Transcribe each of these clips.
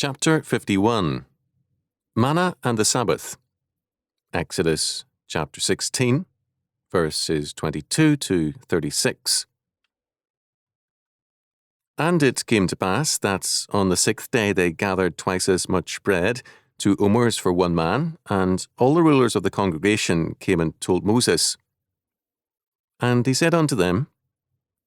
Chapter 51. Manna and the Sabbath. Exodus chapter 16, verses 22 to 36. And it came to pass that on the 6th day they gathered twice as much bread, 2 omers for one man, and all the rulers of the congregation came and told Moses. And he said unto them,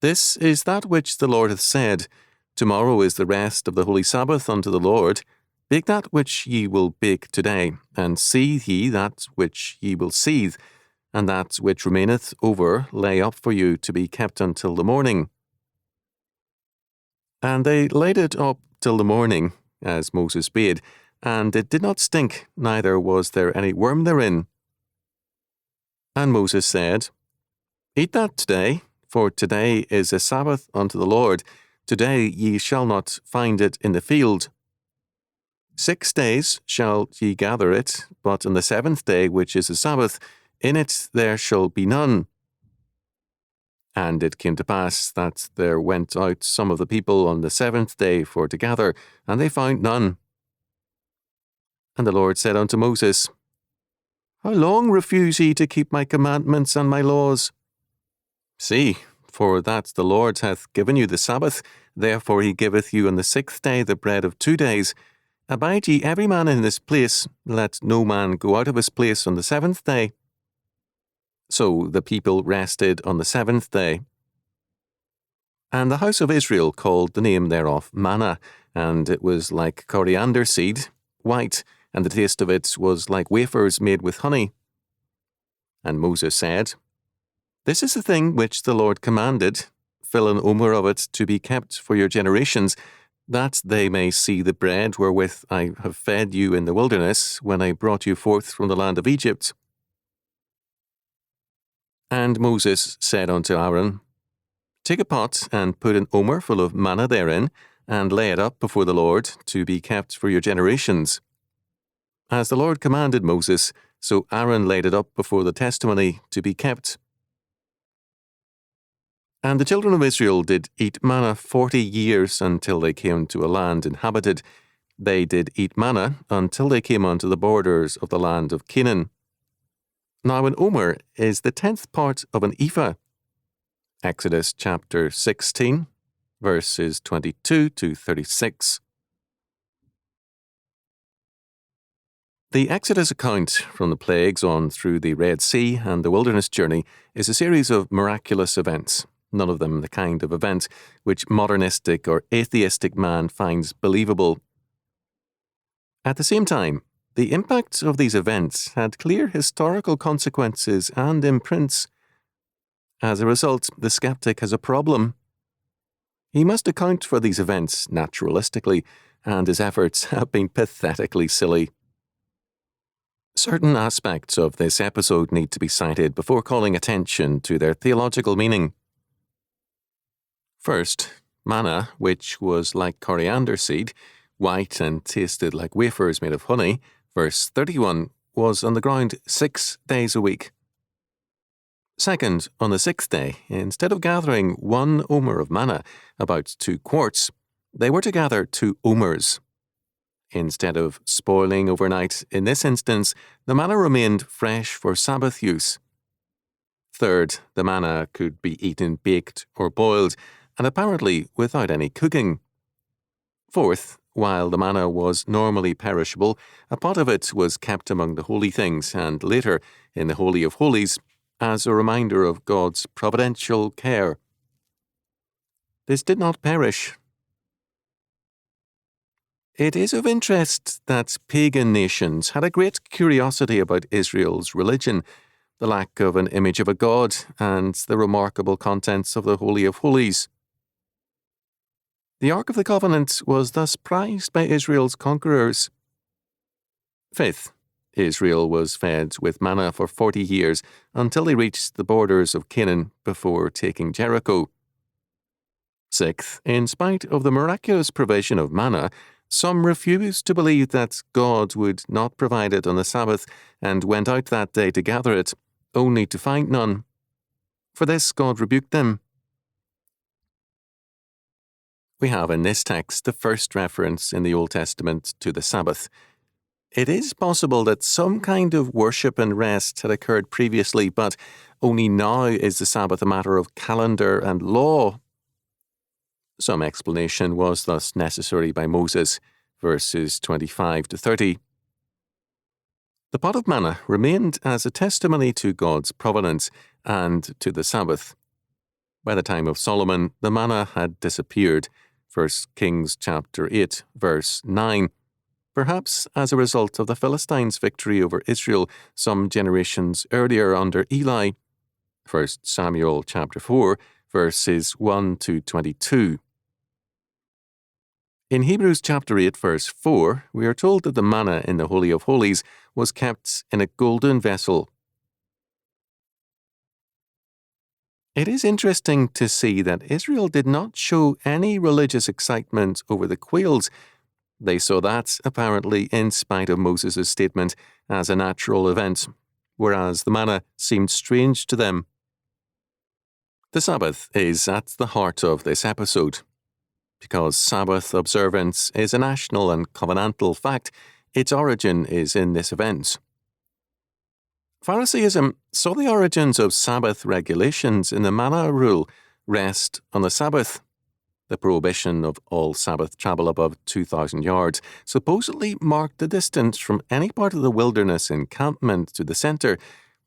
This is that which the Lord hath said, Tomorrow is the rest of the holy Sabbath unto the Lord. Bake that which ye will bake today, and seethe ye that which ye will seethe, and that which remaineth over lay up for you to be kept until the morning. And they laid it up till the morning, as Moses bade, and it did not stink, neither was there any worm therein. And Moses said, Eat that today, for today is a Sabbath unto the Lord. Today ye shall not find it in the field. 6 days shall ye gather it, but on the 7th day, which is a Sabbath, in it there shall be none. And it came to pass that there went out some of the people on the 7th day for to gather, and they found none. And the Lord said unto Moses, How long refuse ye to keep my commandments and my laws? See, for that the Lord hath given you the Sabbath, therefore he giveth you on the 6th day the bread of 2 days. Abide ye every man in his place, let no man go out of his place on the 7th day. So the people rested on the 7th day. And the house of Israel called the name thereof Manna, and it was like coriander seed, white, and the taste of it was like wafers made with honey. And Moses said, This is the thing which the Lord commanded, fill an omer of it to be kept for your generations, that they may see the bread wherewith I have fed you in the wilderness, when I brought you forth from the land of Egypt. And Moses said unto Aaron, Take a pot, and put an omer full of manna therein, and lay it up before the Lord, to be kept for your generations. As the Lord commanded Moses, so Aaron laid it up before the testimony, to be kept. And the children of Israel did eat manna 40 years until they came to a land inhabited. They did eat manna until they came unto the borders of the land of Canaan. Now an omer is the 10th part of an ephah. Exodus chapter 16, verses 22 to 36. The Exodus account, from the plagues on through the Red Sea and the wilderness journey, is a series of miraculous events, none of them the kind of event which modernistic or atheistic man finds believable. At the same time, the impact of these events had clear historical consequences and imprints. As a result, the skeptic has a problem. He must account for these events naturalistically, and his efforts have been pathetically silly. Certain aspects of this episode need to be cited before calling attention to their theological meaning. First, manna, which was like coriander seed, white and tasted like wafers made of honey, verse 31, was on the ground 6 days a week. Second, on the 6th day, instead of gathering 1 omer of manna, about 2 quarts, they were to gather 2 omers. Instead of spoiling overnight, in this instance, the manna remained fresh for Sabbath use. Third, the manna could be eaten baked or boiled, and apparently without any cooking. Fourth, while the manna was normally perishable, a pot of it was kept among the holy things, and later, in the Holy of Holies, as a reminder of God's providential care. This did not perish. It is of interest that pagan nations had a great curiosity about Israel's religion, the lack of an image of a god, and the remarkable contents of the Holy of Holies. The Ark of the Covenant was thus prized by Israel's conquerors. Fifth, Israel was fed with manna for 40 years until they reached the borders of Canaan before taking Jericho. Sixth, in spite of the miraculous provision of manna, some refused to believe that God would not provide it on the Sabbath and went out that day to gather it, only to find none. For this God rebuked them. We have in this text the first reference in the Old Testament to the Sabbath. It is possible that some kind of worship and rest had occurred previously, but only now is the Sabbath a matter of calendar and law. Some explanation was thus necessary by Moses, verses 25 to 30. The pot of manna remained as a testimony to God's providence and to the Sabbath. By the time of Solomon, the manna had disappeared, 1 Kings chapter 8, verse 9, perhaps as a result of the Philistines' victory over Israel some generations earlier under Eli, 1 Samuel chapter 4, verses 1 to 22. In Hebrews chapter 8, verse 4, we are told that the manna in the Holy of Holies was kept in a golden vessel. It is interesting to see that Israel did not show any religious excitement over the quails. They saw that, apparently, in spite of Moses' statement, as a natural event, whereas the manna seemed strange to them. The Sabbath is at the heart of this episode. Because Sabbath observance is a national and covenantal fact, its origin is in this event. Pharisaism saw the origins of Sabbath regulations in the Manna rule, rest on the Sabbath. The prohibition of all Sabbath travel above 2,000 yards supposedly marked the distance from any part of the wilderness encampment to the centre,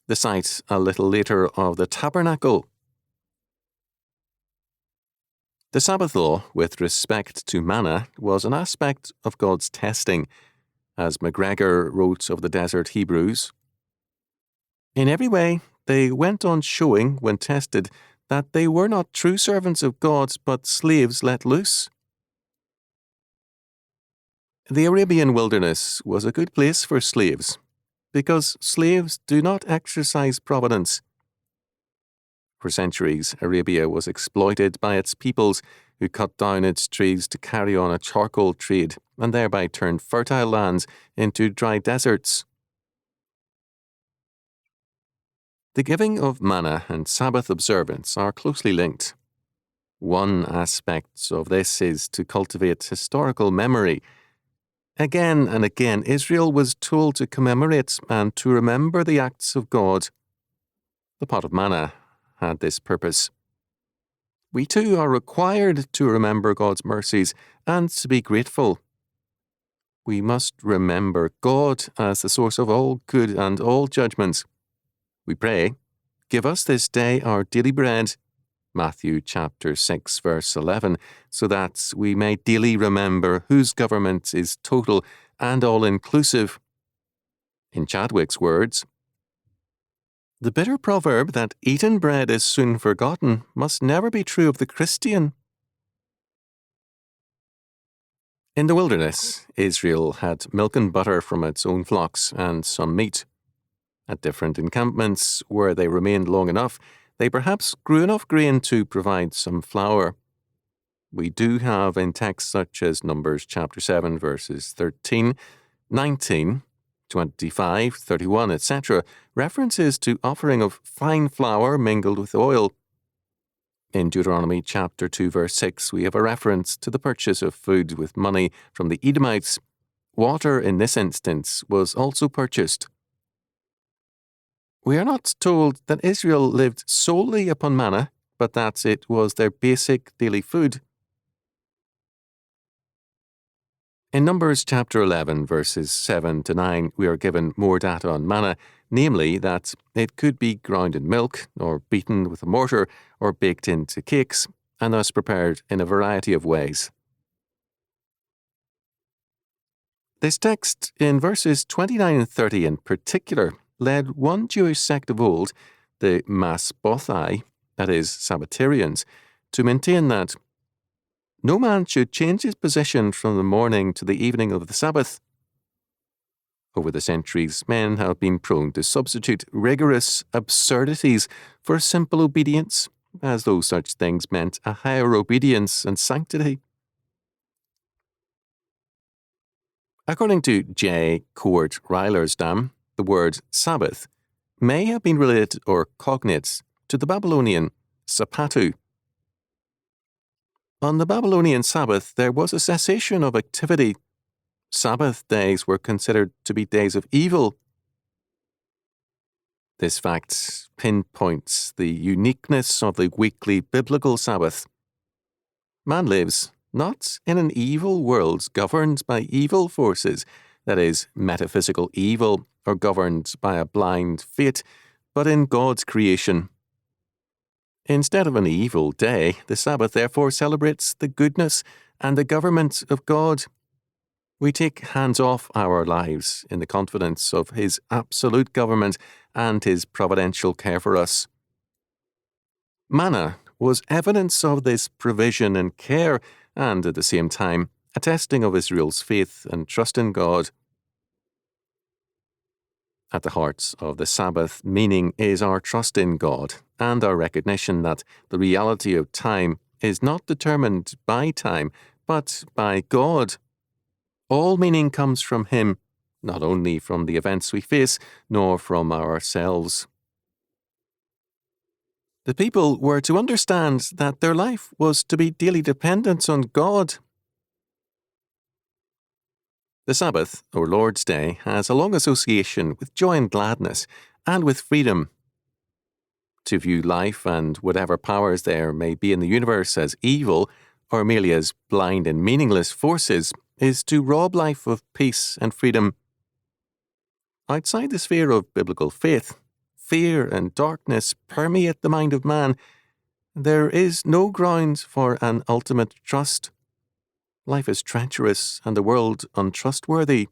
the site a little later of the tabernacle. The Sabbath law, with respect to manna, was an aspect of God's testing, as MacGregor wrote of the desert Hebrews. In every way, they went on showing, when tested, that they were not true servants of God, but slaves let loose. The Arabian wilderness was a good place for slaves, because slaves do not exercise providence. For centuries, Arabia was exploited by its peoples who cut down its trees to carry on a charcoal trade and thereby turned fertile lands into dry deserts. The giving of manna and Sabbath observance are closely linked. One aspect of this is to cultivate historical memory. Again and again, Israel was told to commemorate and to remember the acts of God. The pot of manna had this purpose. We too are required to remember God's mercies and to be grateful. We must remember God as the source of all good and all judgments. We pray, "Give us this day our daily bread," Matthew chapter 6, verse 11, so that we may daily remember whose government is total and all-inclusive. In Chadwick's words, "The bitter proverb that eaten bread is soon forgotten must never be true of the Christian." In the wilderness, Israel had milk and butter from its own flocks and some meat. At different encampments, where they remained long enough, they perhaps grew enough grain to provide some flour. We do have in texts such as Numbers chapter 7, verses 13, 19, 25, 31, etc., references to offering of fine flour mingled with oil. In Deuteronomy chapter 2, verse 6, we have a reference to the purchase of food with money from the Edomites. Water, in this instance, was also purchased. We are not told that Israel lived solely upon manna, but that it was their basic daily food. In Numbers chapter 11, verses 7 to 9, we are given more data on manna, namely that it could be ground in milk, or beaten with a mortar, or baked into cakes, and thus prepared in a variety of ways. This text, in verses 29 and 30 in particular, led one Jewish sect of old, the Masbothai, that is, Sabbatarians, to maintain that no man should change his position from the morning to the evening of the Sabbath. Over the centuries, men have been prone to substitute rigorous absurdities for simple obedience, as though such things meant a higher obedience and sanctity. According to J. Court Rylersdam, the word Sabbath may have been related or cognate to the Babylonian sapatu. On the Babylonian Sabbath, there was a cessation of activity. Sabbath days were considered to be days of evil. This fact pinpoints the uniqueness of the weekly biblical Sabbath. Man lives not in an evil world governed by evil forces, that is, metaphysical evil, or governed by a blind fate, but in God's creation. Instead of an evil day, the Sabbath therefore celebrates the goodness and the government of God. We take hands off our lives in the confidence of His absolute government and His providential care for us. Manna was evidence of this provision and care, and at the same time, a testing of Israel's faith and trust in God. At the heart of the Sabbath meaning is our trust in God and our recognition that the reality of time is not determined by time, but by God. All meaning comes from Him, not only from the events we face, nor from ourselves. The people were to understand that their life was to be daily dependent on God. The Sabbath, or Lord's Day, has a long association with joy and gladness, and with freedom. To view life and whatever powers there may be in the universe as evil, or merely as blind and meaningless forces, is to rob life of peace and freedom. Outside the sphere of biblical faith, fear and darkness permeate the mind of man. There is no ground for an ultimate trust. Life is treacherous and the world untrustworthy.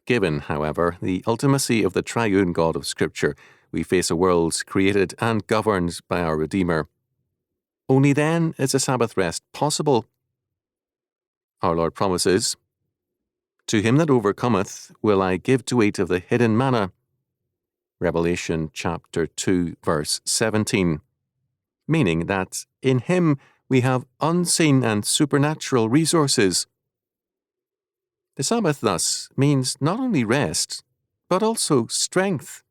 Given, however, the ultimacy of the triune God of Scripture, we face a world created and governed by our Redeemer. Only then is a Sabbath rest possible. Our Lord promises, "To him that overcometh will I give to eat of the hidden manna." Revelation chapter 2, verse 17. Meaning that in Him we have unseen and supernatural resources. The Sabbath thus means not only rest, but also strength.